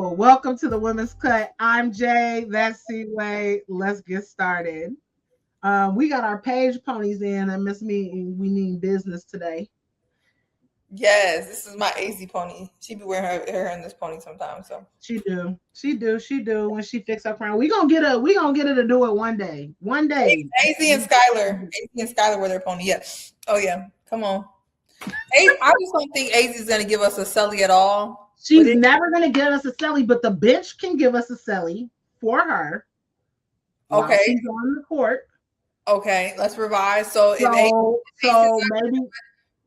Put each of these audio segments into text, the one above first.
Hello, welcome to the Women's Cut. I'm Jay. That's C-Way. Let's get started. We got our page ponies in. I miss me. We need business today. Yes, this is my AZ pony. She be wearing her hair in this pony sometimes. So She do. When she fix her crown, we gonna get her to do it one day. One day. AZ and Skylar wear their pony. Yeah. Oh yeah. Come on. I just don't think AZ is gonna give us a Sully at all. She's never gonna give us a Selly, but the bench can give us a Selly for her. Okay. She's on the court. Okay, let's revise. So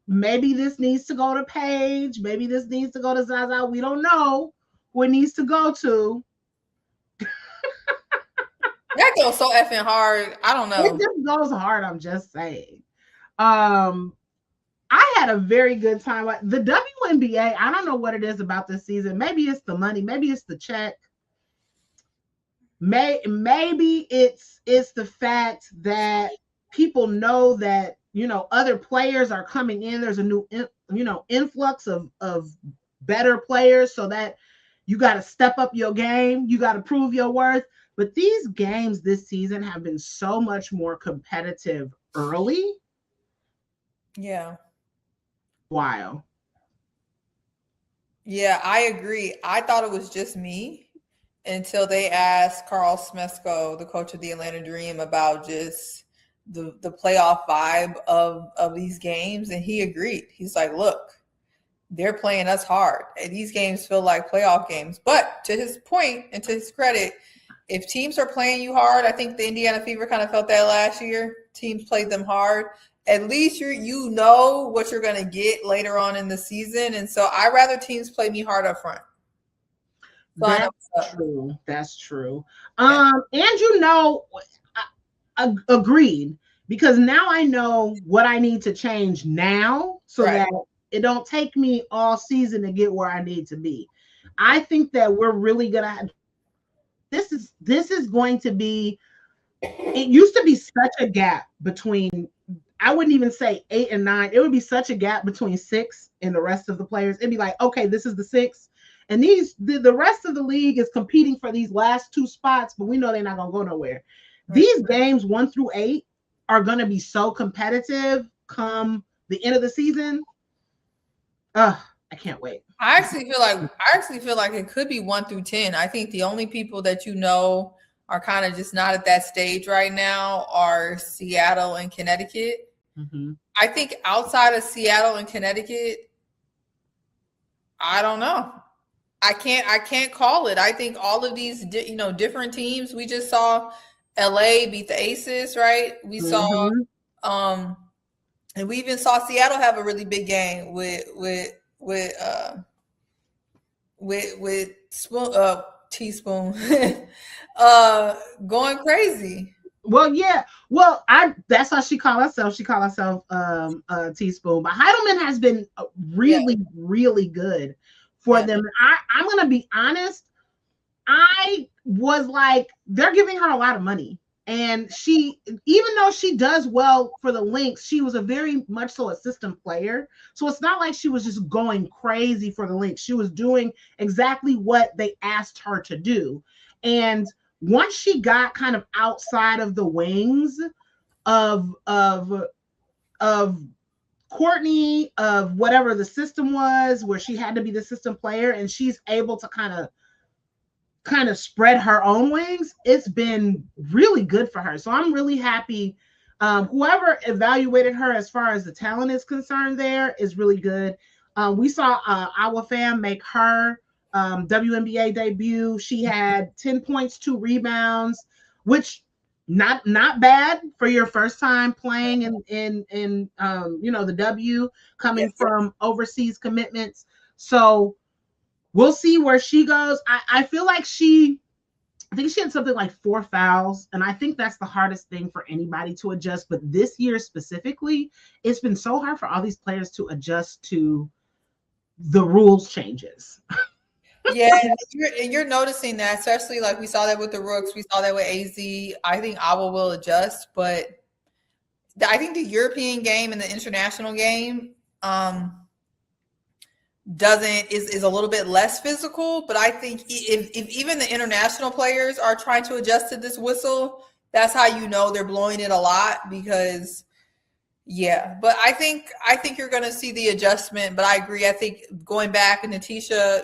maybe this needs to go to Paige. Maybe this needs to go to Zaza. We don't know who it needs to go to. That goes so effing hard. I don't know. It just goes hard. I'm just saying. I had a very good time. The WNBA, I don't know what it is about this season. Maybe it's the money. Maybe it's the check. Maybe it's the fact that people know that, other players are coming in. There's a new, influx of better players, so that you got to step up your game. You got to prove your worth. But these games this season have been so much more competitive early. Yeah. Wow. Yeah, I agree. I thought it was just me until they asked Carl Smesko, the coach of the Atlanta Dream, about just the playoff vibe of these games, and he agreed. He's like, look, they're playing us hard, and these games feel like playoff games. But to his point and to his credit, if teams are playing you hard, I think the Indiana Fever kind of felt that last year. Teams played them hard. At least you know what you're going to get later on in the season. And so I'd rather teams play me hard up front. That's true. Yeah. And agreed, because now I know what I need to change now so that it don't take me all season to get where I need to be. I think that we're really going to this is going to be, it used to be such a gap between, I wouldn't even say 8 and 9. It would be such a gap between 6 and the rest of the players. It'd be like, okay, this is the 6. And the rest of the league is competing for these last 2 spots, but we know they're not going to go nowhere. Right. These games 1 through 8 are going to be so competitive come the end of the season. I can't wait. I actually feel like it could be 1 through 10. I think the only people that are kind of just not at that stage right now are Seattle and Connecticut. Mm-hmm. I think outside of Seattle and Connecticut, I don't know. I can't call it. I think all of these, different teams. We just saw LA beat the Aces, right? We saw, and we even saw Seattle have a really big game with Teaspoon going crazy. Well, yeah. Well, that's how she called herself. She called herself Teaspoon. But Heidelman has been really, really good for them. I'm gonna be honest. I was like, they're giving her a lot of money. And she, even though she does well for the Lynx, she was a very much so a system player. So it's not like she was just going crazy for the Lynx. She was doing exactly what they asked her to do. And once she got kind of outside of the wings of Courtney, of whatever the system was, where she had to be the system player, and she's able to kind of spread her own wings, it's been really good for her. So I'm really happy. Whoever evaluated her as far as the talent is concerned there is really good. We saw our fam make her WNBA debut. She had 10 points, 2 rebounds, which not bad for your first time playing in the W, coming from overseas commitments. So we'll see where she goes. I feel like I think she had something like 4 fouls, and I think that's the hardest thing for anybody to adjust. But this year specifically, it's been so hard for all these players to adjust to the rules changes. Yeah, and you're noticing that, especially like we saw that with the Rooks, we saw that with AZ. I think Awa will adjust, but I think the European game and the international game, is a little bit less physical. But I think if even the international players are trying to adjust to this whistle, that's how you know they're blowing it a lot. Because yeah, but I think you're going to see the adjustment. But I agree. I think going back, and Natisha,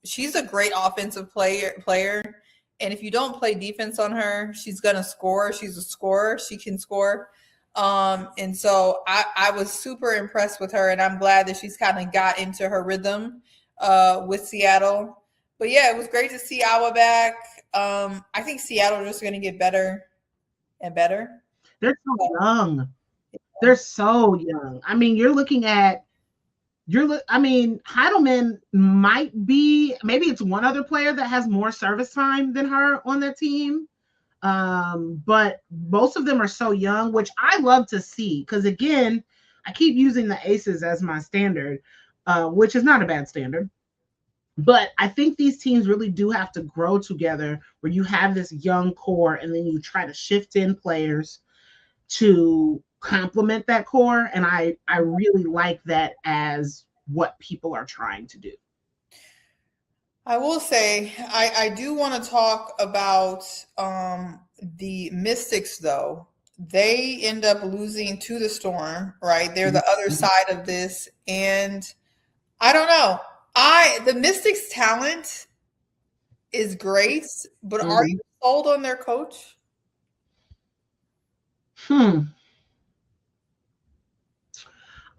she's a great offensive player, and if you don't play defense on her, she's going to score. She's a scorer. She can score. And so I was super impressed with her, and I'm glad that she's kind of got into her rhythm with Seattle. But yeah, it was great to see Awa back. I think Seattle is just going to get better and better. They're so young. They're so young. I mean, Heidelman might be, maybe it's one other player that has more service time than her on that team. But most of them are so young, which I love to see, because again, I keep using the aces as my standard, which is not a bad standard. But I think these teams really do have to grow together, where you have this young core and then you try to shift in players to complement that core. And I really like that as what people are trying to do. I will say I do want to talk about the Mystics, though. They end up losing to the Storm, right? They're the other side of this. And I don't know. The Mystics' talent is great, but are you sold on their coach?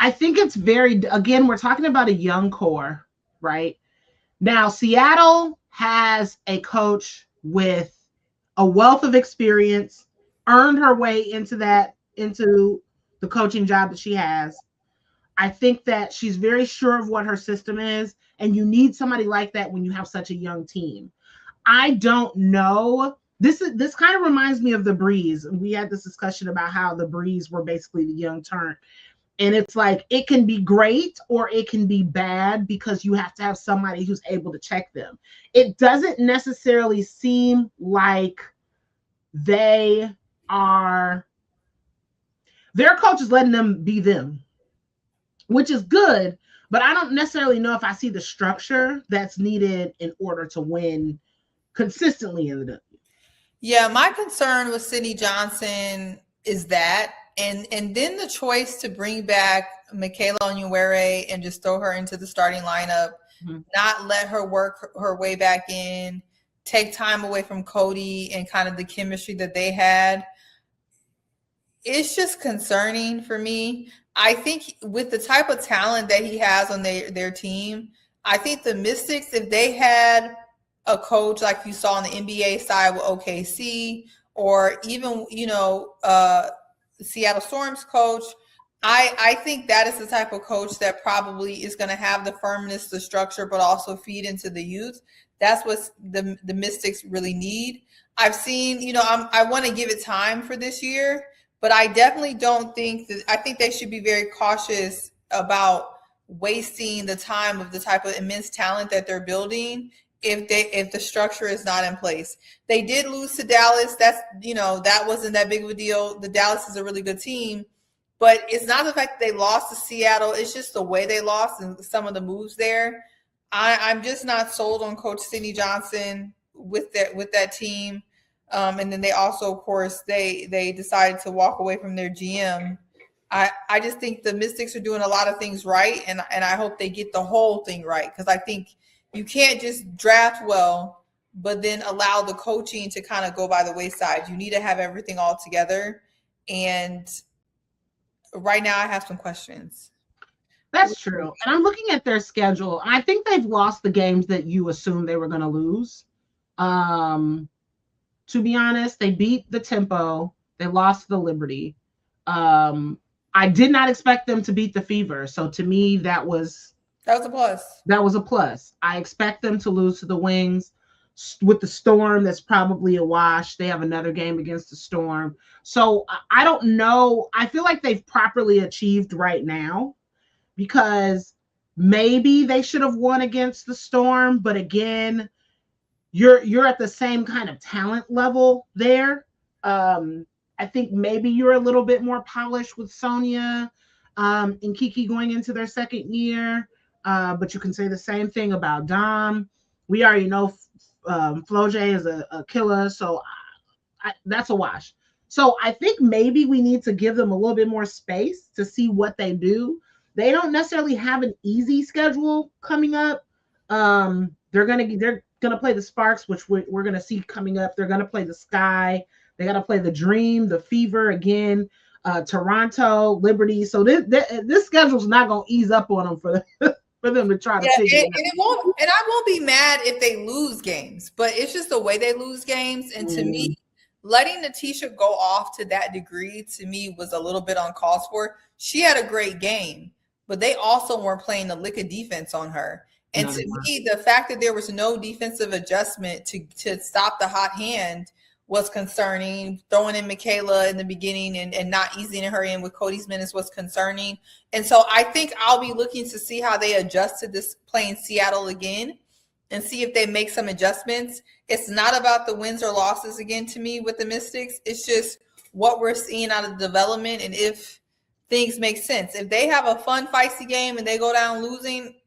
I think it's again, we're talking about a young core, right? Now, Seattle has a coach with a wealth of experience, earned her way into the coaching job that she has. I think that she's very sure of what her system is, and you need somebody like that when you have such a young team. I don't know. This kind of reminds me of the Breeze. We had this discussion about how the Breeze were basically the young turn. And it's like, it can be great or it can be bad, because you have to have somebody who's able to check them. It doesn't necessarily seem like their coach is letting them be them, which is good. But I don't necessarily know if I see the structure that's needed in order to win consistently in the W. Yeah, my concern with Sydney Johnson is that, and then the choice to bring back Michaela Onyenwere and just throw her into the starting lineup, not let her work her way back in, take time away from Cody and kind of the chemistry that they had. It's just concerning for me. I think with the type of talent that he has on their team, I think the Mystics, if they had a coach like you saw on the NBA side with OKC, or even, Seattle Storm's coach, I think that is the type of coach that probably is going to have the firmness, the structure, but also feed into the youth. That's what the Mystics really need. I've seen, I want to give it time for this year, but I definitely don't think that. I think they should be very cautious about wasting the time of the type of immense talent that they're building if the structure is not in place. They did lose to Dallas. That's, that wasn't that big of a deal. The Dallas is a really good team, but it's not the fact that they lost to Seattle. It's just the way they lost and some of the moves there. I'm just not sold on Coach Sydney Johnson with that team. And then they also, of course, they decided to walk away from their GM. I just think the Mystics are doing a lot of things right, and I hope they get the whole thing right, because I think you can't just draft well, but then allow the coaching to kind of go by the wayside. You need to have everything all together. And right now I have some questions. That's true. And I'm looking at their schedule. I think they've lost the games that you assumed they were going to lose. To be honest, they beat the Tempo. They lost the Liberty. I did not expect them to beat the Fever. So to me, that was a plus. That was a plus. I expect them to lose to the Wings. With the Storm, that's probably a wash. They have another game against the Storm. So I don't know. I feel like they've properly achieved right now, because maybe they should have won against the Storm. But again, you're at the same kind of talent level there. I think maybe you're a little bit more polished with Sonia and Kiki going into their second year. but you can say the same thing about Dom. We already know Floje is a killer, so that's a wash. So I think maybe we need to give them a little bit more space to see what they do. They don't necessarily have an easy schedule coming up. They're gonna play the Sparks, which we're gonna see coming up. They're gonna play the Sky. They gotta play the Dream, the Fever again, Toronto, Liberty. So this schedule's not gonna ease up on them for them to try to figure it out. It won't, and I won't be mad if they lose games, but it's just the way they lose games. And to me, letting Natisha go off to that degree, to me, was a little bit uncalled for. She had a great game, but they also weren't playing a lick of defense on her. And to me, the fact that there was no defensive adjustment to stop the hot hand was concerning. Throwing in Michaela in the beginning and not easing her in with Cody's minutes was concerning. And so I think I'll be looking to see how they adjust to this playing Seattle again and see if they make some adjustments. It's not about the wins or losses again to me with the Mystics. It's just what we're seeing out of the development and if things make sense. If they have a fun, feisty game and they go down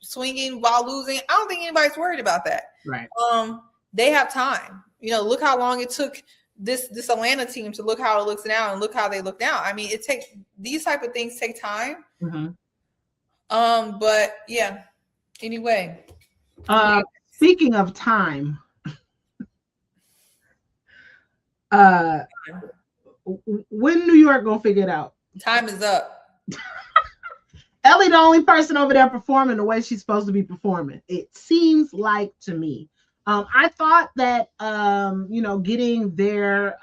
swinging while losing, I don't think anybody's worried about that. Right. They have time. Look how long it took this Atlanta team to look how it looks now and look how they look now. I mean, these type of things take time. Mm-hmm. But yeah. Anyway. Speaking of time, when New York gonna figure it out? Time is up. Ellie, the only person over there performing the way she's supposed to be performing. It seems like to me. I thought that getting their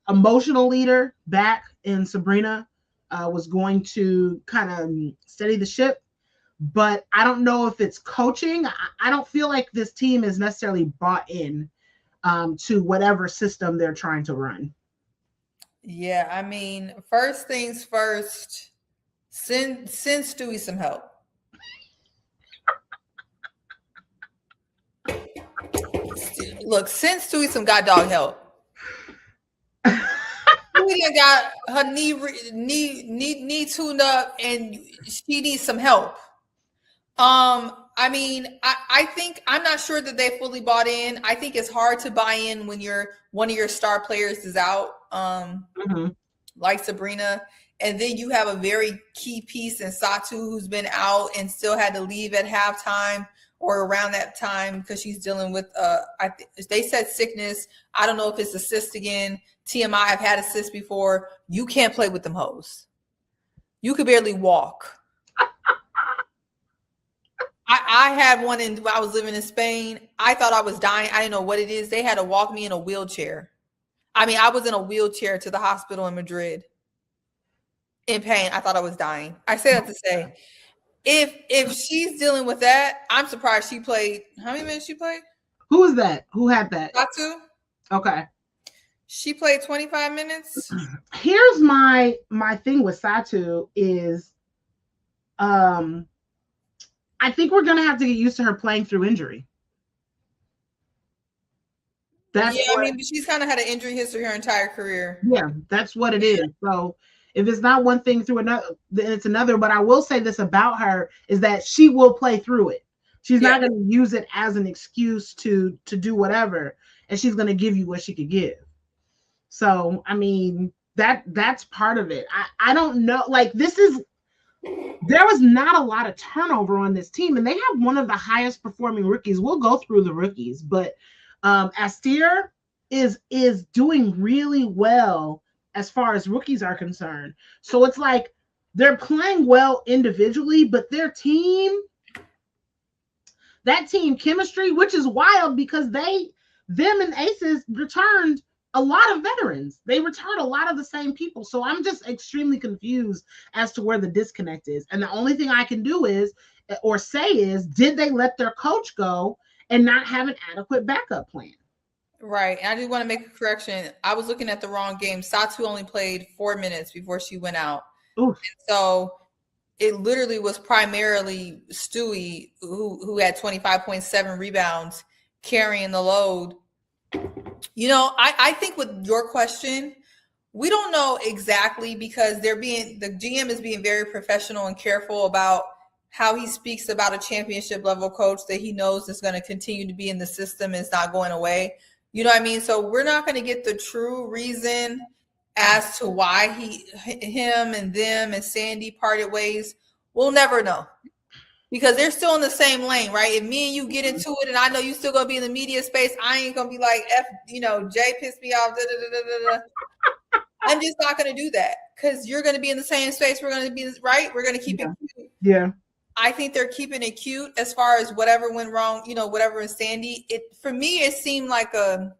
emotional leader back in Sabrina was going to kind of steady the ship, but I don't know if it's coaching. I don't feel like this team is necessarily bought in to whatever system they're trying to run. Yeah, I mean, first things first, send Stewie some help. Look, send Stewie some goddamn help. Stewie got her knee tuned up, and she needs some help. I mean, I think I'm not sure that they fully bought in. I think it's hard to buy in when one of your star players is out, like Sabrina, and then you have a very key piece in Satu who's been out and still had to leave at halftime or around that time because she's dealing with they said sickness. I don't know if it's a cyst again. TMI, I've had a cyst before. You can't play with them hoes. You could barely walk. I had one when I was living in Spain. I thought I was dying. I didn't know what it is. They had to walk me in a wheelchair. I mean, I was in a wheelchair to the hospital in Madrid in pain. I thought I was dying. I say that to say, if she's dealing with that, I'm surprised she played. How many minutes she played? Who was that? Who had that? Satu. Okay. She played 25 minutes. Here's my thing with Satu is, I think we're gonna have to get used to her playing through injury. I mean, but she's kind of had an injury history her entire career. Yeah, that's what it is. So if it's not one thing through another, then it's another. But I will say this about her is that she will play through it. She's not going to use it as an excuse to do whatever, and she's going to give you what she could give. So I mean that's part of it. I don't know. Like there was not a lot of turnover on this team, and they have one of the highest performing rookies. We'll go through the rookies, but Astir is doing really well as far as rookies are concerned. So it's like they're playing well individually, but that team chemistry, which is wild because them and Aces returned a lot of veterans. They returned a lot of the same people. So I'm just extremely confused as to where the disconnect is. And the only thing I can do is, did they let their coach go and not have an adequate backup plan? Right. And I do want to make a correction. I was looking at the wrong game. Satu only played 4 minutes before she went out. So it literally was primarily Stewie who had 25.7 rebounds carrying the load. I think with your question, We don't know exactly because the GM is being very professional and careful about how he speaks about a championship level coach that he knows is going to continue to be in the system and is not going away. You know what I mean? So we're not going to get the true reason as to why him and them and Sandy parted ways. We'll never know because they're still in the same lane, right? If me and you get into it and I know you still going to be in the media space, I ain't going to be like, Jay pissed me off, I'm just not going to do that because you're going to be in the same space. We're going to be right. We're going to keep it cute. Yeah. I think they're keeping it cute as far as whatever went wrong, whatever in Sandy. For me, it seemed like a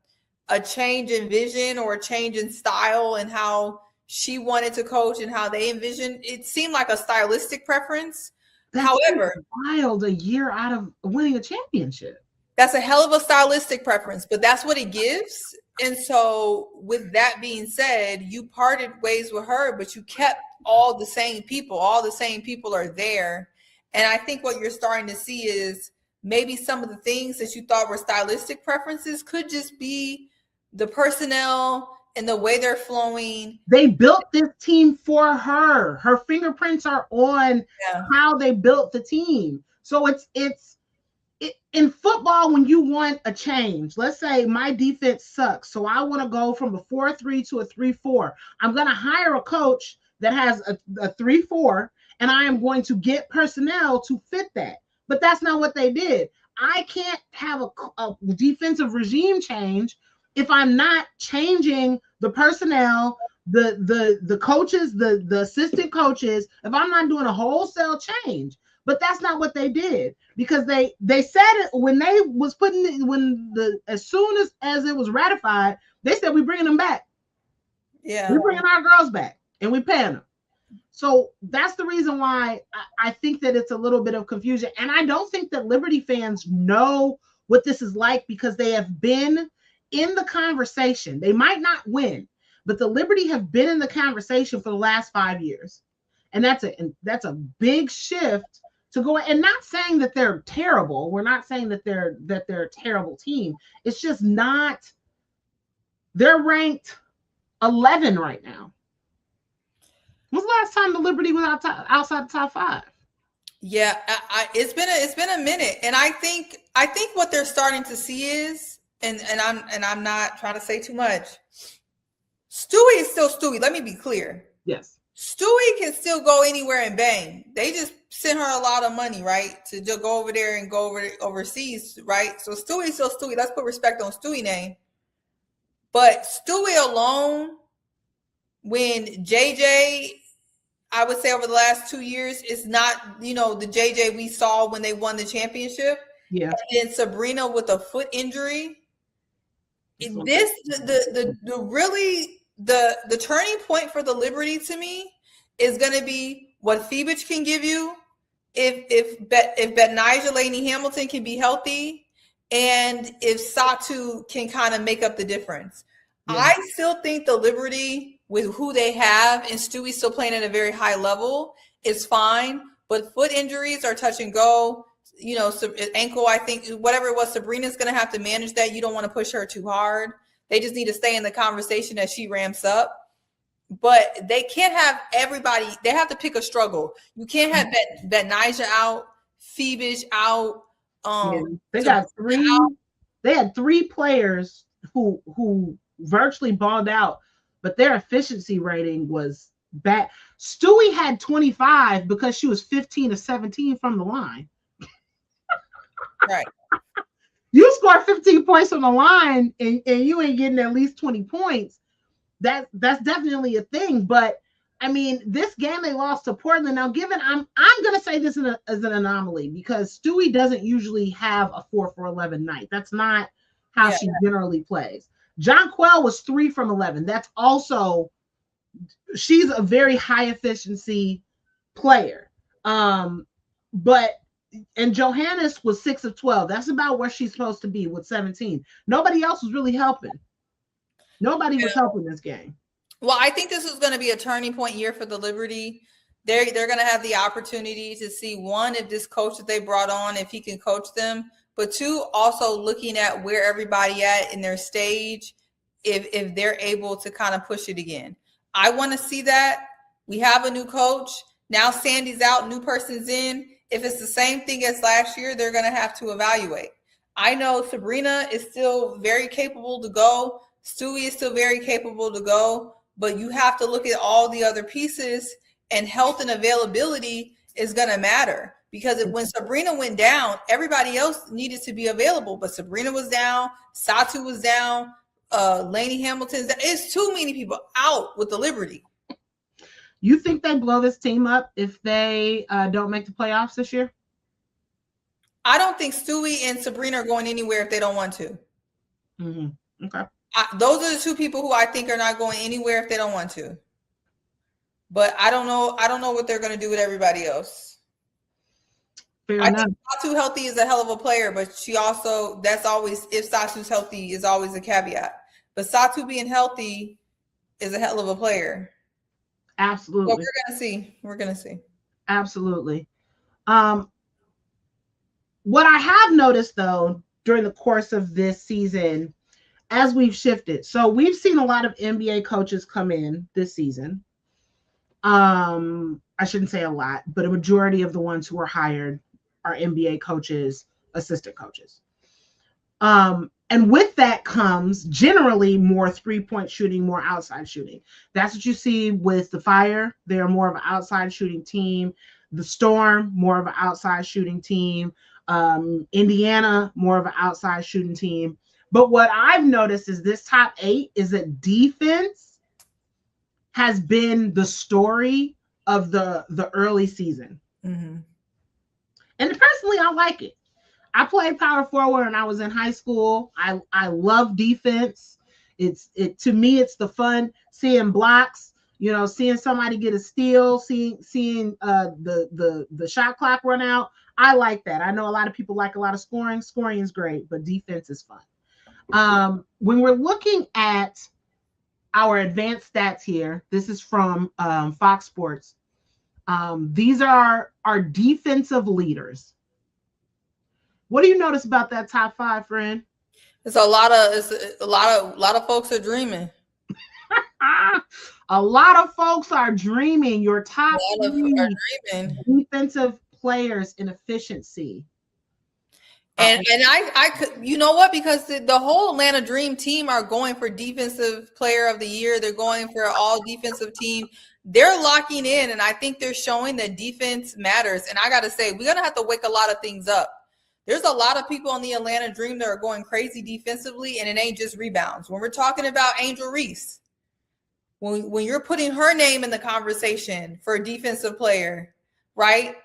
change in vision or a change in style and how she wanted to coach and how they envisioned. It seemed like a stylistic preference. However, wild, a year out of winning a championship. That's a hell of a stylistic preference, but that's what it gives. And so with that being said, you parted ways with her, but you kept all the same people. All the same people are there. And I think what you're starting to see is maybe some of the things that you thought were stylistic preferences could just be the personnel and the way they're flowing. They built this team for her. Her fingerprints are on how they built the team. So it's in football, when you want a change, let's say my defense sucks, so I want to go from a 4-3 to a 3-4. I'm going to hire a coach that has a 3-4, and I am going to get personnel to fit that. But that's not what they did. I can't have a defensive regime change if I'm not changing the personnel, the coaches, the assistant coaches, if I'm not doing a wholesale change. But that's not what they did, because they said it when they was as soon as it was ratified, they said we're bringing them back. Yeah, we're bringing our girls back and we paying them. So that's the reason why I think that it's a little bit of confusion, and I don't think that Liberty fans know what this is like because they have been in the conversation. They might not win, but the Liberty have been in the conversation for the last 5 years, and that's a big shift. To go, and not saying that they're terrible. We're not saying that they're a terrible team. It's just not. They're ranked 11 right now. When's the last time the Liberty was outside the top 5? Yeah, it's been a minute, and I think what they're starting to see is, and I'm not trying to say too much. Stewie is still Stewie. Let me be clear. Yes. Stewie can still go anywhere and bang. They just sent her a lot of money, right, to just go over there and go overseas, right? So Stewie's still Stewie. Let's put respect on Stewie's name. But Stewie alone, when JJ, I would say over the last 2 years, is not, the JJ we saw when they won the championship. Yeah. And then Sabrina with a foot injury. The turning point for the Liberty to me is going to be what Phoebus can give you if Betnijah Laney Hamilton can be healthy, and if Satu can kind of make up the difference. Yeah. I still think the Liberty, with who they have, and Stewie still playing at a very high level, is fine. But foot injuries are touch and go. Ankle, I think, whatever it was, Sabrina's going to have to manage that. You don't want to push her too hard. They just need to stay in the conversation as she ramps up. But they can't have everybody. They have to pick a struggle. You can't have Betnijah out, Phoebus out. They got 3. Out. They had 3 players who virtually balled out, but their efficiency rating was bad. Stewie had 25 because she was 15 of 17 from the line. Right. You score 15 points on the line and you ain't getting at least 20 points. That's definitely a thing. But I mean, this game they lost to Portland. Now, given I'm gonna say this as an anomaly because Stewie doesn't usually have a 4 for 11 night. That's not how she generally plays. Jonquel was 3 from 11. That's also, she's a very high efficiency player. And Johannes was 6 of 12. That's about where she's supposed to be with 17. Nobody else was really helping. Nobody was helping this game. Well, I think this is going to be a turning point year for the Liberty. They're going to have the opportunity to see, one, if this coach that they brought on, if he can coach them, but 2, also looking at where everybody at in their stage if they're able to kind of push it again. I want to see that. We have a new coach. Now Sandy's out, new person's in. If it's the same thing as last year, they're going to have to evaluate. I know Sabrina is still very capable to go. Stewie is still very capable to go. But you have to look at all the other pieces, and health and availability is going to matter. Because when Sabrina went down, everybody else needed to be available. But Sabrina was down. Satu was down. Lainey Hamilton's down. It's too many people out with the Liberty. You think they blow this team up if they don't make the playoffs this year? I don't think Stewie and Sabrina are going anywhere if they don't want to. Mm-hmm. Okay. Those are the two people who I think are not going anywhere if they don't want to. But I don't know. I don't know what they're going to do with everybody else. Fair I enough. think Satu healthy is a hell of a player, but she also, that's always, if Satu's healthy is always a caveat. But Satu being healthy is a hell of a player. Absolutely. So we're going to see. We're going to see. Absolutely. What I have noticed, though, during the course of this season, as we've shifted, so we've seen a lot of NBA coaches come in this season. I shouldn't say a lot, but a majority of the ones who are hired are NBA coaches, assistant coaches. And with that comes generally more three-point shooting, more outside shooting. That's what you see with the Fire. They're more of an outside shooting team. The Storm, more of an outside shooting team. Indiana, more of an outside shooting team. But what I've noticed is this top 8 is that defense has been the story of the early season. Mm-hmm. And personally, I like it. I played power forward when I was in high school. I love defense. To me, it's the fun seeing blocks, seeing somebody get a steal, seeing the shot clock run out. I like that. I know a lot of people like a lot of scoring. Scoring is great, but defense is fun. When we're looking at our advanced stats here, this is from Fox Sports. These are our defensive leaders. What do you notice about that top 5, friend? It's a lot of folks are dreaming. A lot of folks are dreaming. Your top 3 defensive players in efficiency. And I could, you know what? Because the whole Atlanta Dream team are going for defensive player of the year. They're going for all defensive team. They're locking in, and I think they're showing that defense matters. And I got to say, we're going to have to wake a lot of things up. There's a lot of people on the Atlanta Dream that are going crazy defensively, and it ain't just rebounds. When we're talking about Angel Reese, when you're putting her name in the conversation for a defensive player, right?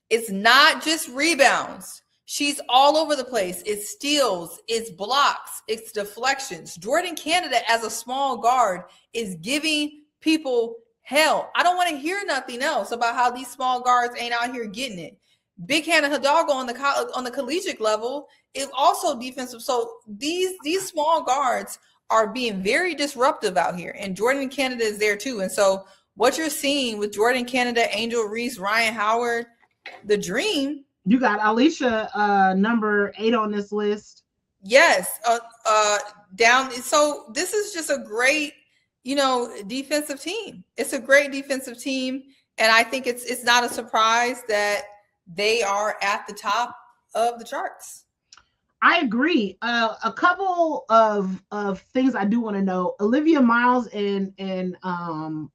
It's not just rebounds. She's all over the place. It's steals, it's blocks, it's deflections. Jordan Canada, as a small guard, is giving people hell. I don't want to hear nothing else about how these small guards ain't out here getting it. Big Hannah Hidalgo on the collegiate level is also defensive. So these small guards are being very disruptive out here, and Jordan Canada is there too. And so what you're seeing with Jordan Canada, Angel Reese, Ryan Howard, the Dream. You got Alicia, number 8 on this list. Yes, down. So this is just a great, defensive team. It's a great defensive team, and I think it's not a surprise that they are at the top of the charts. I agree. A couple of things I do want to know. Olivia Miles and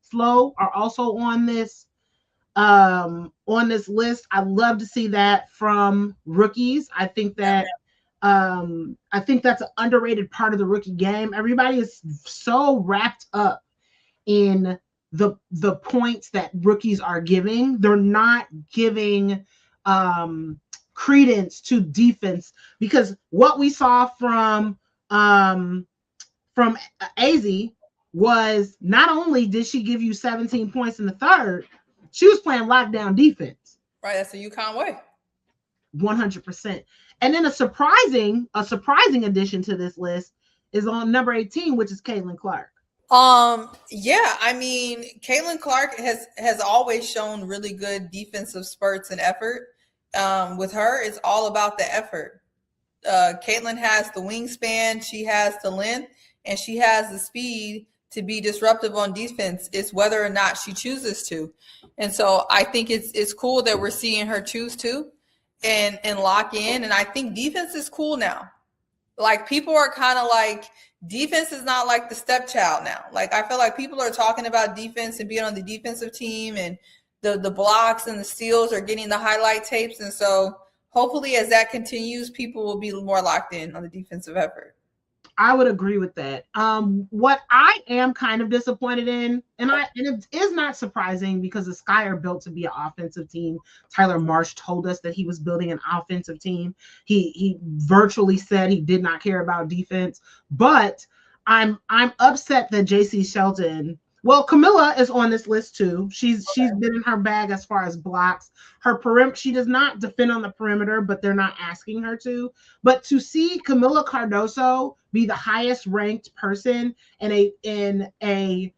Flo are also on this list. I love to see that from rookies. I think that's an underrated part of the rookie game. Everybody is so wrapped up in the points that rookies are giving. They're not giving credence to defense, because what we saw from AZ was not only did she give you 17 points in the third, she was playing lockdown defense. Right, that's a UConn way. 100%. And then a surprising addition to this list is on number 18, which is Caitlin Clark. Yeah, I mean, Caitlin Clark has always shown really good defensive spurts and effort. With her, it's all about the effort. Caitlin has the wingspan, she has the length, and she has the speed to be disruptive on defense. It's whether or not she chooses to. And so I think it's cool that we're seeing her choose to and lock in. And I think defense is cool now. Like, people are kind of like, defense is not like the stepchild now. Like, I feel like people are talking about defense and being on the defensive team, and the blocks and the steals are getting the highlight tapes. And so hopefully as that continues, people will be more locked in on the defensive effort. I would agree with that. What I am kind of disappointed in, and it is not surprising because the Sky are built to be an offensive team. Tyler Marsh told us that he was building an offensive team. He virtually said he did not care about defense. But I'm upset that JC Shelton. Well, Camilla is on this list too. She's been in her bag as far as blocks. Her perimeter, she does not defend on the perimeter, but they're not asking her to. But to see Camilla Cardoso be the highest ranked person in a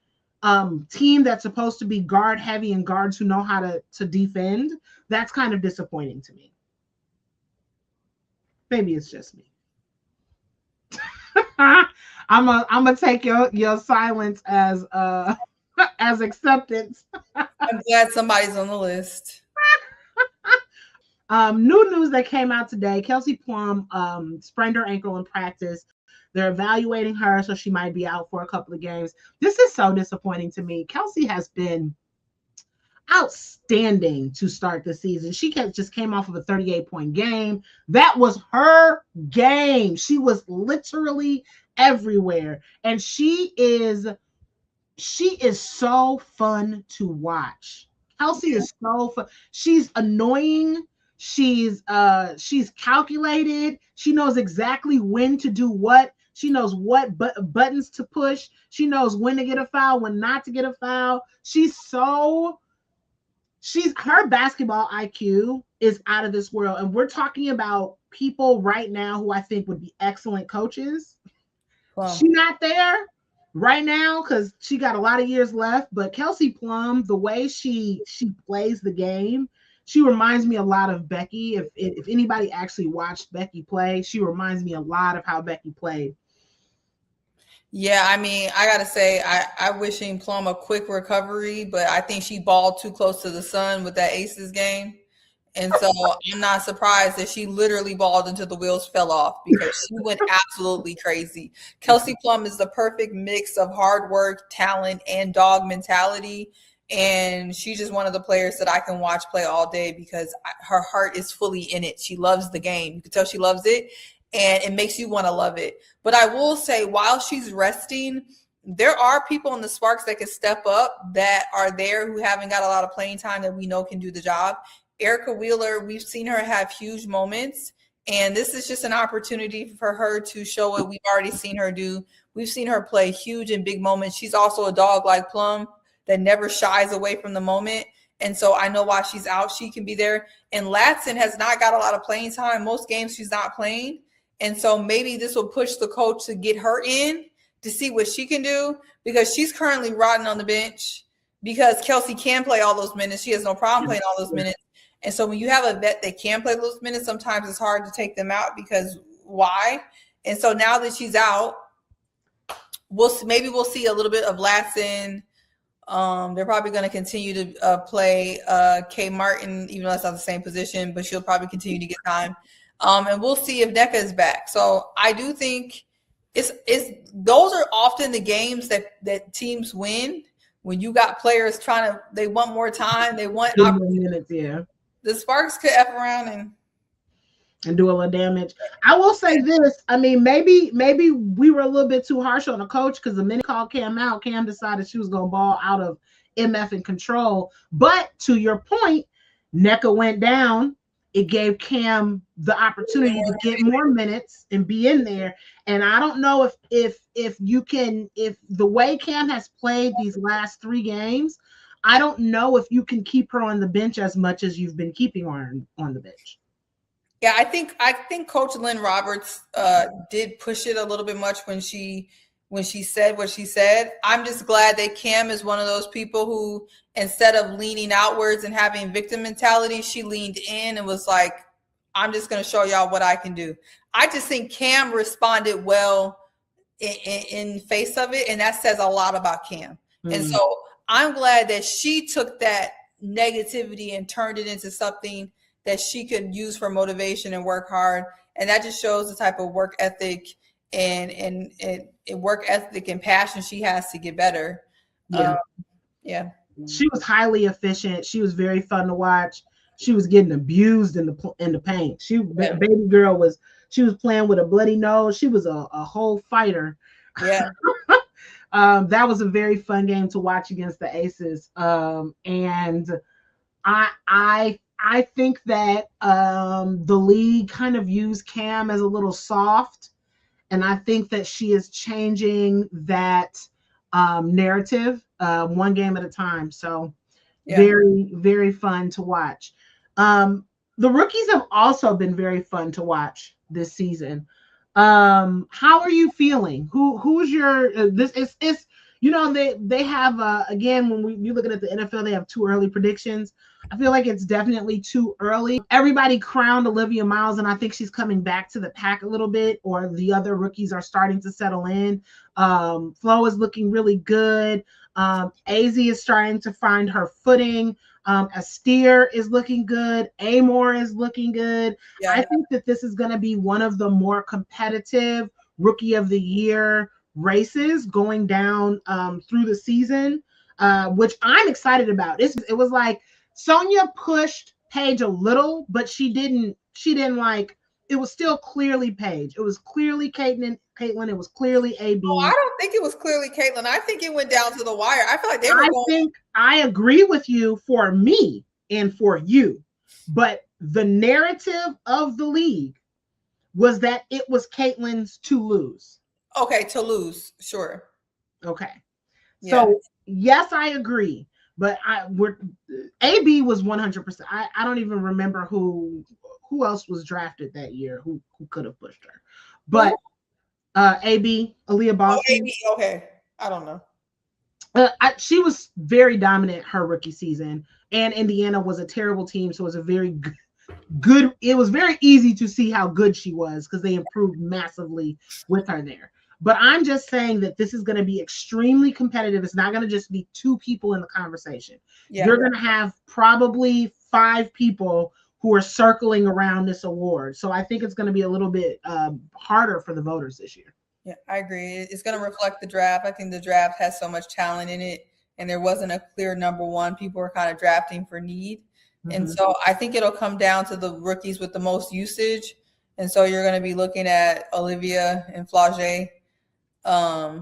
team that's supposed to be guard heavy and guards who know how to defend, that's kind of disappointing to me. Maybe it's just me. I'm gonna take your silence as acceptance. I'm glad somebody's on the list. New news that came out today: Kelsey Plum sprained her ankle in practice. They're evaluating her, so she might be out for a couple of games. This is so disappointing to me. Kelsey has been outstanding to start the season. She just came off of a 38-point game. That was her game. She was literally everywhere, and she is so fun to watch. Kelsey is so fun. She's annoying. She's calculated. She knows exactly when to do what. She knows what buttons to push. She knows when to get a foul, when not to get a foul. Her basketball IQ is out of this world. And we're talking about people right now who I think would be excellent coaches. Wow. She's not there right now because she got a lot of years left. But Kelsey Plum, the way she plays the game, she reminds me a lot of Becky. If anybody actually watched Becky play, she reminds me a lot of how Becky played. Yeah, I mean, I got to say, I'm wishing Plum a quick recovery, but I think she balled too close to the sun with that Aces game. And so I'm not surprised that she literally balled until the wheels fell off because she went absolutely crazy. Kelsey Plum is the perfect mix of hard work, talent, and dog mentality. And she's just one of the players that I can watch play all day because her heart is fully in it. She loves the game. You can tell she loves it. And it makes you want to love it. But I will say, while she's resting, there are people in the Sparks that can step up that are there who haven't got a lot of playing time that we know can do the job. Erica Wheeler, we've seen her have huge moments. And this is just an opportunity for her to show what we've already seen her do. We've seen her play huge and big moments. She's also a dog like Plum that never shies away from the moment. And so I know while she's out, she can be there. And Latson has not got a lot of playing time. Most games she's not playing. And so maybe this will push the coach to get her in to see what she can do because she's currently rotting on the bench because Kelsey can play all those minutes. She has no problem playing all those minutes. And so when you have a vet that can play those minutes, sometimes it's hard to take them out because why? And so now that she's out, we'll see a little bit of Latson. They're probably going to continue to play Kay Martin, even though that's not the same position, but she'll probably continue to get time. And we'll see if NECA is back. So I do think those are often the games that teams win when you got players they want more time, they want minutes. Yeah, the Sparks could F around and do a little damage. I will say this. I mean, maybe we were a little bit too harsh on the coach because the minute called Cam out, Cam decided she was going to ball out of MF and control. But to your point, NECA went down. It gave Cam the opportunity to get more minutes and be in there. And I don't know if the way Cam has played these last 3 games, I don't know if you can keep her on the bench as much as you've been keeping her on the bench. Yeah, I think Coach Lynn Roberts did push it a little bit much when she said what she said. I'm just glad that Cam is one of those people who, instead of leaning outwards and having victim mentality, she leaned in and was like, I'm just going to show y'all what I can do. I just think Cam responded well in face of it, and that says a lot about Cam. And Mm. so I'm glad that she took that negativity and turned it into something that she could use for motivation and work hard. And that just shows the type of work ethic and work ethic and passion she has to get better. Yeah. Yeah. She was highly efficient. She was very fun to watch. She was getting abused in the paint. Baby girl was playing with a bloody nose. She was a whole fighter. Yeah. That was a very fun game to watch against the Aces. And I think that the league kind of used Cam as a little soft, and I think that she is changing that narrative one game at a time. So very, very fun to watch. The rookies have also been very fun to watch this season. How are you feeling? Who's your this is they have again when you're looking at the NFL, they have too early predictions. I feel like it's definitely too early. Everybody crowned Olivia Miles, and I think she's coming back to the pack a little bit, or the other rookies are starting to settle in. Flo is looking really good. AZ is starting to find her footing. Asteer is looking good. Amor is looking good. Yeah. I think that this is going to be one of the more competitive rookie of the year races going down through the season, which I'm excited about. It was like Sonia pushed Paige a little, but she didn't like, it was still clearly Paige. It was clearly Caitlin. It was clearly AB. Oh, I don't think it was clearly Caitlin. I think it went down to the wire. I feel like they were I agree with you for me and for you, but the narrative of the league was that it was Caitlin's to lose. Okay, to lose, sure. Okay. So yes, I agree. But AB was 100%. I don't even remember who else was drafted that year who could have pushed her. But AB, Aaliyah Boston. AB, okay. I don't know. She was very dominant her rookie season, and Indiana was a terrible team, so it was a very good. It was very easy to see how good she was because they improved massively with her there. But I'm just saying that this is going to be extremely competitive. It's not going to just be two people in the conversation. You're going to have probably 5 people who are circling around this award. So I think it's going to be a little bit harder for the voters this year. Yeah, I agree. It's going to reflect the draft. I think the draft has so much talent in it, and there wasn't a clear number one. People were kind of drafting for need. Mm-hmm. And so I think it'll come down to the rookies with the most usage. And so you're going to be looking at Olivia and Flage,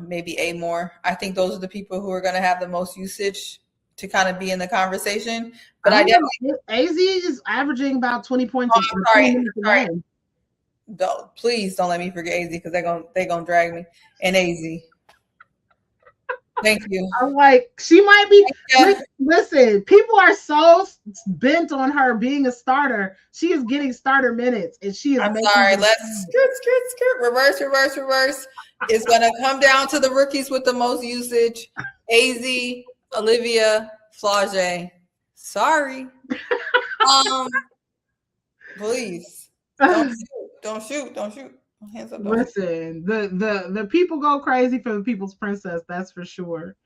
maybe Amor. I think those are the people who are going to have the most usage to kind of be in the conversation. But I definitely AZ is averaging about 20 points. Sorry. Please don't let me forget AZ because they're gonna drag me. And AZ. Thank you. I'm like, she might be. Listen, people are so bent on her being a starter. She is getting starter minutes, and she is. I'm sorry. Let's skirt. Reverse. It's gonna come down to the rookies with the most usage. AZ, Olivia, Flage. Sorry. Please. Don't shoot. Hands up. Listen, the people go crazy for the people's princess. That's for sure.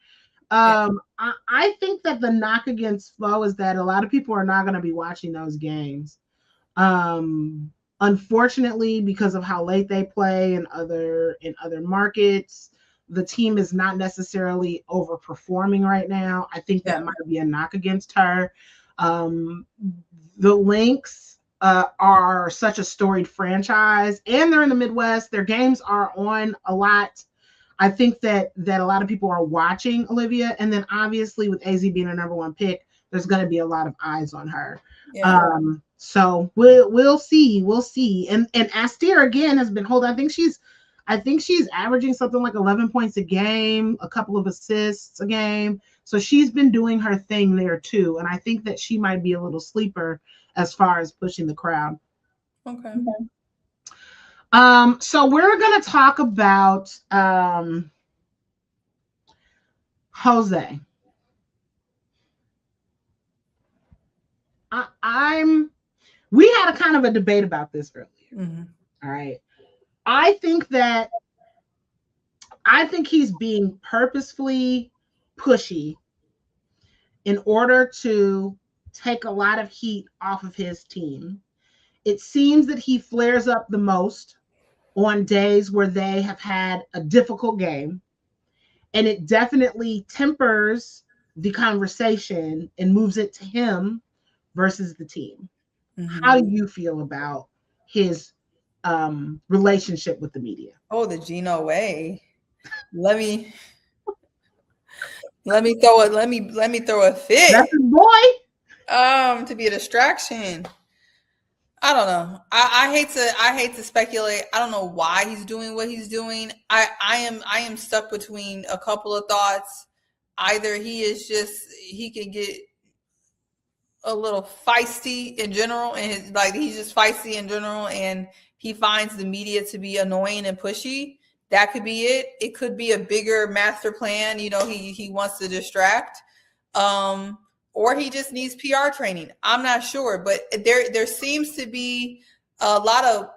I think that the knock against Flo is that a lot of people are not going to be watching those games. Unfortunately, because of how late they play in other markets, the team is not necessarily overperforming right now. I think that might be a knock against her. The Lynx are such a storied franchise, and they're in the Midwest. Their games are on a lot. I think that a lot of people are watching Olivia, and then obviously with AZ being a number 1 pick, there's going to be a lot of eyes on her. So we'll see. And Asteer again has been holding. I think she's averaging something like 11 points a game, a couple of assists a game. So she's been doing her thing there too, and I think that she might be a little sleeper as far as pushing the crowd. Okay. So we're going to talk about Jose. We had a kind of a debate about this earlier. Mm-hmm. All right. I think that I think he's being purposefully pushy in order to take a lot of heat off of his team. It seems that he flares up the most on days where they have had a difficult game. And it definitely tempers the conversation and moves it to him versus the team. How do you feel about his relationship with the media? Oh, the Gino way. Let me throw a fit. That's his boy. To be a distraction. I don't know. I hate to speculate. I don't know why he's doing what he's doing. I am stuck between a couple of thoughts. Either he can get a little feisty in general, and he's just feisty in general, and he finds the media to be annoying and pushy. That could be it. It could be a bigger master plan. He wants to distract. Or he just needs PR training. I'm not sure, but there seems to be a lot of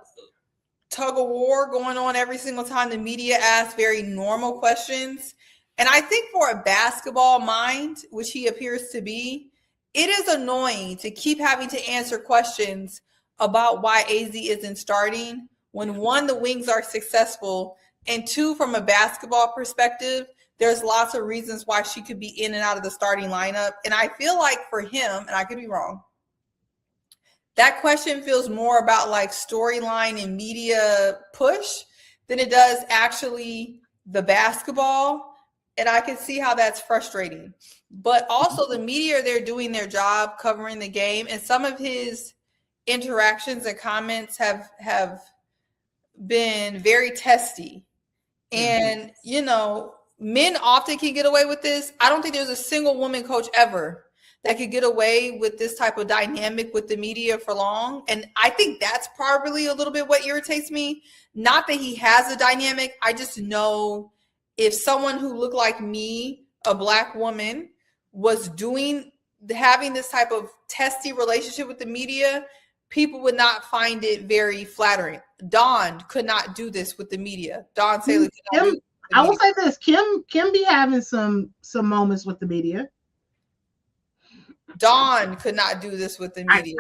tug of war going on every single time the media asks very normal questions. And I think for a basketball mind, which he appears to be, it is annoying to keep having to answer questions about why AZ isn't starting when, one, the Wings are successful, and two, from a basketball perspective, there's lots of reasons why she could be in and out of the starting lineup. And I feel like for him, and I could be wrong, that question feels more about like storyline and media push than it does actually the basketball. And I can see how that's frustrating. But also the media, they're doing their job covering the game. And some of his interactions and comments have been very testy. And, men often can get away with this. I don't think there's a single woman coach ever that could get away with this type of dynamic with the media for long. And I think that's probably a little bit what irritates me. Not that he has a dynamic. I just know if someone who looked like me, a Black woman, was having this type of testy relationship with the media, people would not find it very flattering. Dawn could not do this with the media. Dawn Staley could not do this. I will say this: Kim be having some moments with the media. Dawn could not do this with the media.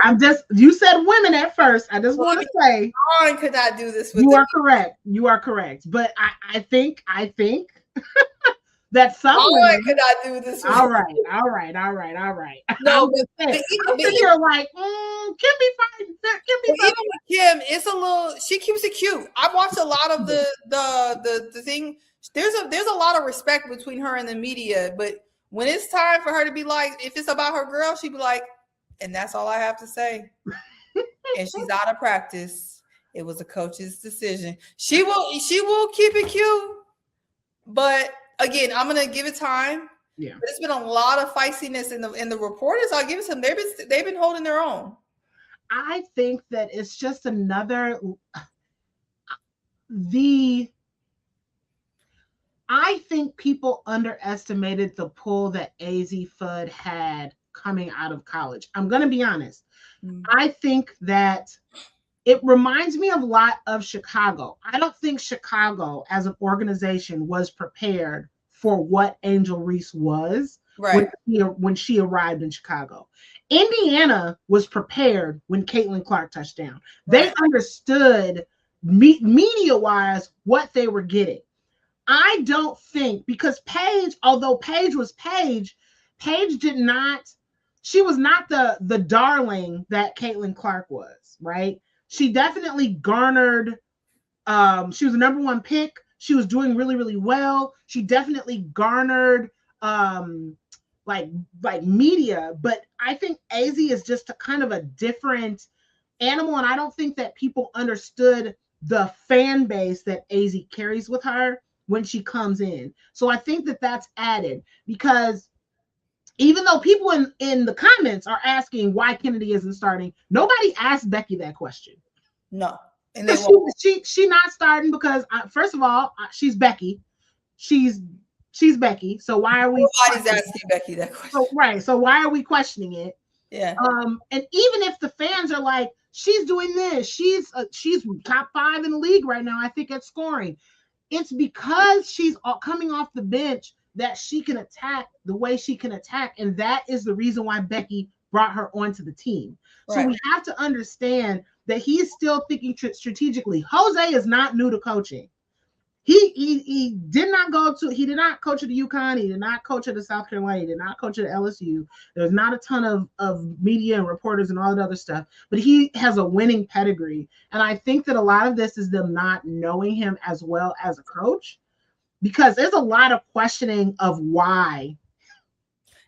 You said women at first. I just want to say Dawn could not do this with you are correct. You are correct. But I think that some women could not do this with all right. No, but you're like, Kim be fine. Even with Kim, it's a little, she keeps it cute. I've watched a lot of the thing. There's a lot of respect between her and the media, but when it's time for her to be like, if it's about her girl, she'd be like, and that's all I have to say. And she's out of practice. It was a coach's decision. She will keep it cute. But again, I'm gonna give it time. Yeah. But it's been a lot of feistiness in the reporters. I'll give it some. They've been holding their own. I think that it's just I think people underestimated the pull that AZ Fudd had coming out of college. I'm going to be honest. I think that it reminds me a lot of Chicago. I don't think Chicago as an organization was prepared for what Angel Reese was when she arrived in Chicago. Indiana was prepared when Caitlin Clark touched down. They understood media-wise what they were getting. I don't think, because Paige, although Paige was Paige, she was not the darling that Caitlin Clark was, right? She definitely garnered, she was the number one pick. She was doing really, really well. She definitely garnered like media, but I think AZ is just a kind of a different animal, and I don't think that people understood the fan base that AZ carries with her when she comes in. So I think that that's added, because even though people in the comments are asking why Kennedy isn't starting, nobody asked Becky that question. No. And she not starting because first of all, she's Becky. She's Becky. So why are we nobody's asking Becky that question? So why are we questioning it? Yeah. And even if the fans are like, she's doing this, she's top 5 in the league right now, I think, at scoring. it's because she's coming off the bench that she can attack the way she can attack. And that is the reason why Becky brought her onto the team. Right. So we have to understand that he's still thinking strategically. Jose is not new to coaching. He did not coach at the UConn. He did not coach at the South Carolina. He did not coach at LSU. There's not a ton of media and reporters and all that other stuff, but he has a winning pedigree. And I think that a lot of this is them not knowing him as well as a coach, because there's a lot of questioning of why.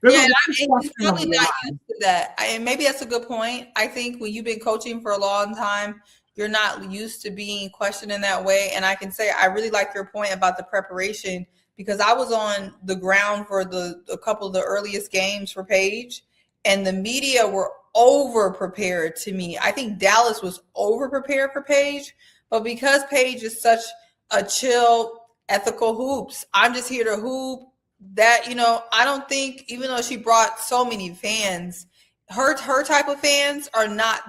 He's probably not used to that. And maybe that's a good point. I think when you've been coaching for a long time, you're not used to being questioned in that way. And I can say I really like your point about the preparation, because I was on the ground for a couple of the earliest games for Paige, and the media were over prepared to me. I think Dallas was over prepared for Paige, but because Paige is such a chill, ethical hoops, I'm just here to hoop. That, I don't think, even though she brought so many fans, her type of fans are not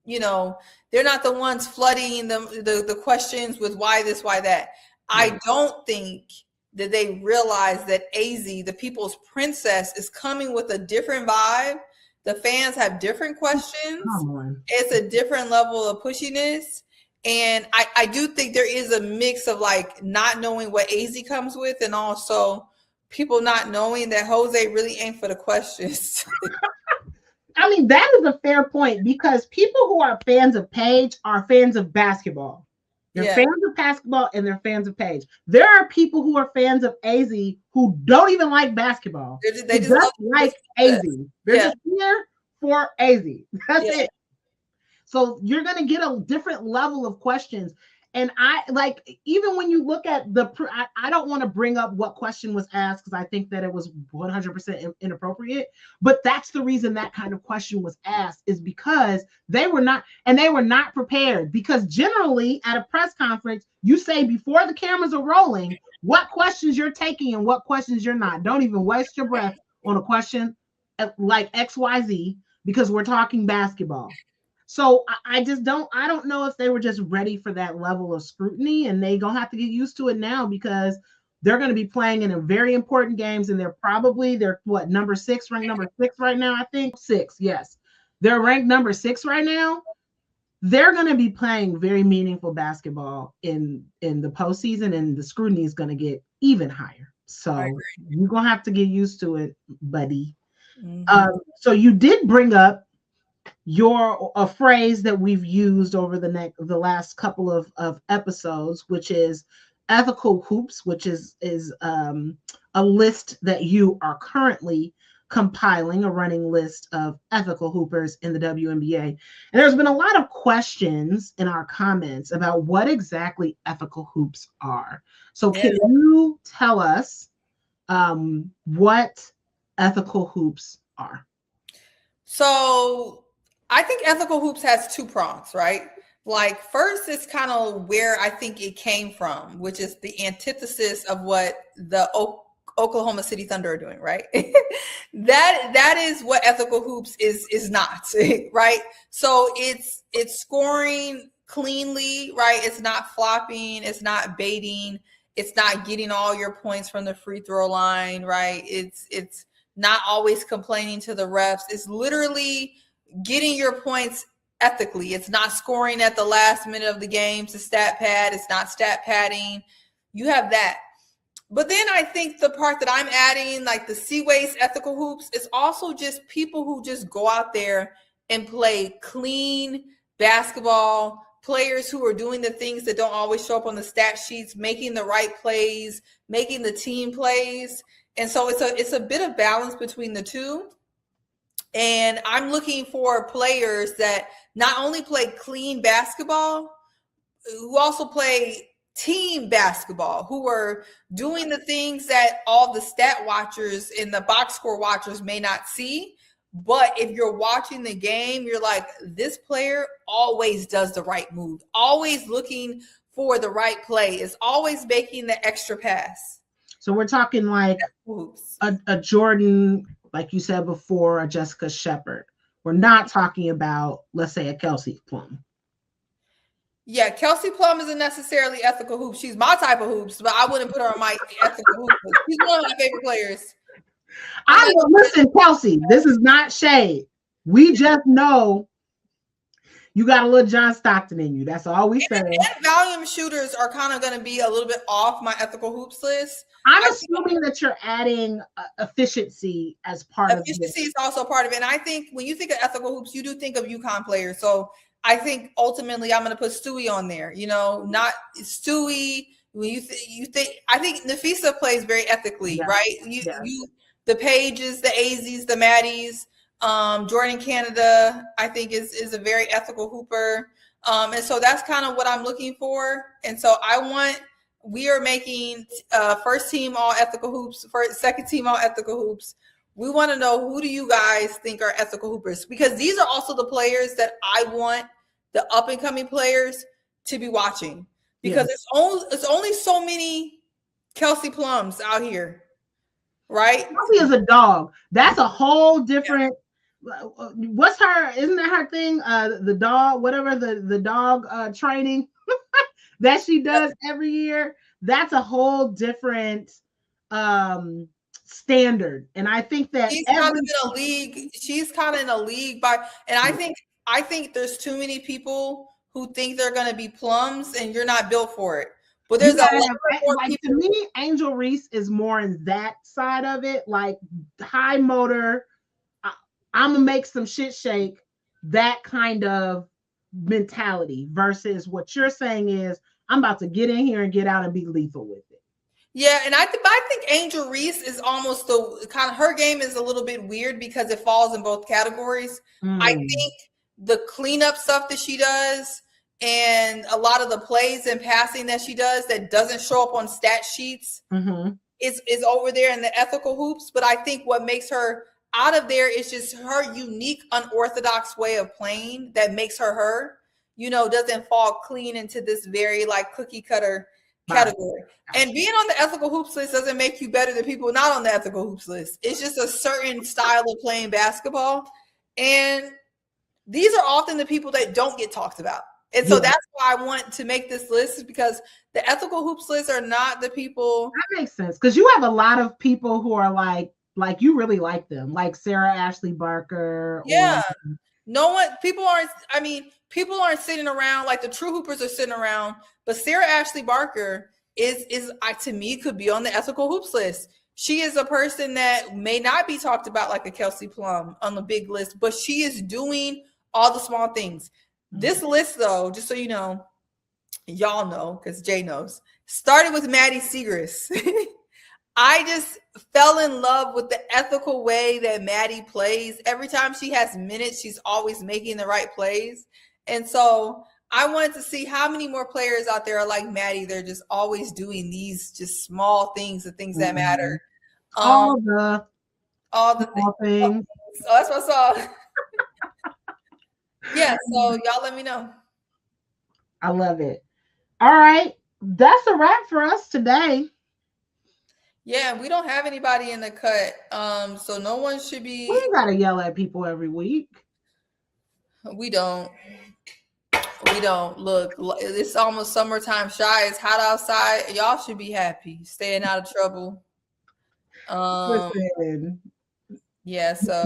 they're not the ones flooding the questions with why this, why that. I don't think that they realize that AZ, the people's princess, is coming with a different vibe. The fans have different questions. It's a different level of pushiness. And I do think there is a mix of like not knowing what AZ comes with, and also people not knowing that Jose really ain't for the questions. I mean, that is a fair point, because people who are fans of Paige are fans of basketball. They're fans of basketball and they're fans of Paige. There are people who are fans of AZ who don't even like basketball. They just like AZ. They're just here for AZ. That's it. So you're going to get a different level of questions. And I like, even when you look at I don't want to bring up what question was asked, because I think that it was 100% inappropriate, but that's the reason that kind of question was asked, is because they were not prepared. Because generally at a press conference, you say before the cameras are rolling, what questions you're taking and what questions you're not. Don't even waste your breath on a question like XYZ, because we're talking basketball. So I don't know if they were just ready for that level of scrutiny, and they gonna have to get used to it now, because they're going to be playing in a very important games, and they're ranked number 6 right now. I think 6. Yes. They're ranked number 6 right now. They're going to be playing very meaningful basketball in the postseason, and the scrutiny is going to get even higher. So you're going to have to get used to it, buddy. Mm-hmm. So you did bring up a phrase that we've used over the last couple of episodes, which is ethical hoops, which is a list that you are currently compiling, a running list of ethical hoopers in the WNBA. And there's been a lot of questions in our comments about what exactly ethical hoops are. So can you tell us what ethical hoops are? So I think ethical hoops has 2 prongs, right? Like, first, it's kind of where I think it came from, which is the antithesis of what the Oklahoma City Thunder are doing, right? that is what ethical hoops is not, right? So it's scoring cleanly, right? It's not flopping, it's not baiting, it's not getting all your points from the free throw line, right? It's not always complaining to the refs. It's literally getting your points ethically. It's not scoring at the last minute of the game to stat pad. It's not stat padding. You have that. But then I think the part that I'm adding, like the Seaways ethical hoops, is also just people who just go out there and play clean basketball, players who are doing the things that don't always show up on the stat sheets, making the right plays, making the team plays. And so it's a bit of balance between the two. And I'm looking for players that not only play clean basketball, who also play team basketball, who are doing the things that all the stat watchers and the box score watchers may not see. But if you're watching the game, you're like, this player always does the right move, always looking for the right play, is always making the extra pass. So we're talking like a Jordan, like you said before, a Jessica Shepard. We're not talking about, let's say, a Kelsey Plum. Yeah, Kelsey Plum isn't necessarily ethical hoops. She's my type of hoops, but I wouldn't put her on my ethical hoops list. She's one of my favorite players. Listen, Kelsey, this is not shade. We just know you got a little John Stockton in you. That's all we say. And volume shooters are kind of going to be a little bit off my ethical hoops list. I'm assuming that you're adding efficiency as part of it. Efficiency is also part of it. And I think when you think of ethical hoops, you do think of UConn players. So I think ultimately I'm going to put Stewie on there. You know, not Stewie. When you think, I think Nafisa plays very ethically, right? The Pages, the Azies, the Maddies, Jordan Canada, I think is a very ethical hooper. And so that's kind of what I'm looking for. And so we are making first team all ethical hoops, second team all ethical hoops. We want to know, who do you guys think are ethical hoopers? Because these are also the players that I want the up and coming players to be watching. Because it's only so many Kelsey Plums out here, right? Kelsey is a dog. That's a whole different. What's her? Isn't that her thing? The dog, whatever the dog training that she does every year. That's a whole different standard. And I think that she's kind of in a league. She's kind of in a league and I think there's too many people who think they're going to be Plums, and you're not built for it. But there's a lot more people. To me, Angel Reese is more in that side of it, like high motor. I'm gonna make some shit shake. That kind of mentality versus what you're saying is I'm about to get in here and get out and be lethal with it. Yeah, and I think Angel Reese is almost the kind of, her game is a little bit weird because it falls in both categories. I think the cleanup stuff that she does and a lot of the plays and passing that she does that doesn't show up on stat sheets is over there in the ethical hoops. But I think what makes her out of there is just her unique, unorthodox way of playing that makes her, doesn't fall clean into this very like cookie cutter category. And being on the ethical hoops list doesn't make you better than people not on the ethical hoops list. It's just a certain style of playing basketball. And these are often the people that don't get talked about. And so that's why I want to make this list, because the ethical hoops list are not the people. That makes sense. Because you have a lot of people who are like you really like them, like Sarah Ashley Barker. Yeah. People aren't sitting around, like the true hoopers are sitting around, but Sarah Ashley Barker is to me could be on the ethical hoops list. She is a person that may not be talked about like a Kelsey Plum on the big list, but she is doing all the small things. This list, though, just so you know, y'all know, because Jay knows, started with Maddie Segrist. I just fell in love with the ethical way that Maddie plays. Every time she has minutes, she's always making the right plays. And so I wanted to see how many more players out there are like Maddie. They're just always doing these just small things, the things that matter. All the things. So that's what I saw. Yeah, so y'all let me know. I love it. All right. That's a wrap for us today. Yeah, we don't have anybody in the cut. So no one should be. We gotta yell at people every week. We don't. Look, it's almost summertime shy. It's hot outside. Y'all should be happy, staying out of trouble. Listen. Yeah, so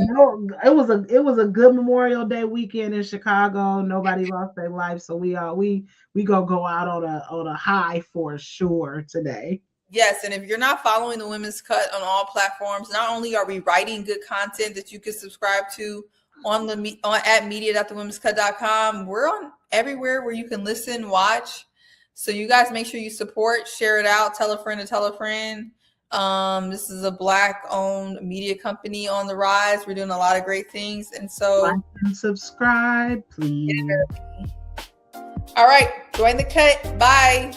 it was a good Memorial Day weekend in Chicago. Nobody lost their life, so we gonna go out on a high for sure today. Yes, and if you're not following the Women's Cut on all platforms, not only are we writing good content that you can subscribe to at media.thewomenscut.com, we're on everywhere where you can listen, watch. So you guys make sure you support, share it out, tell a friend to tell a friend. This is a Black-owned media company on the rise. We're doing a lot of great things, and so like and subscribe, please. All right, join the cut. Bye.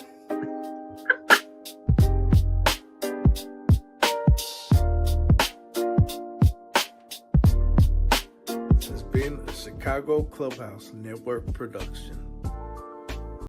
This has been a Chicago Clubhouse Network production.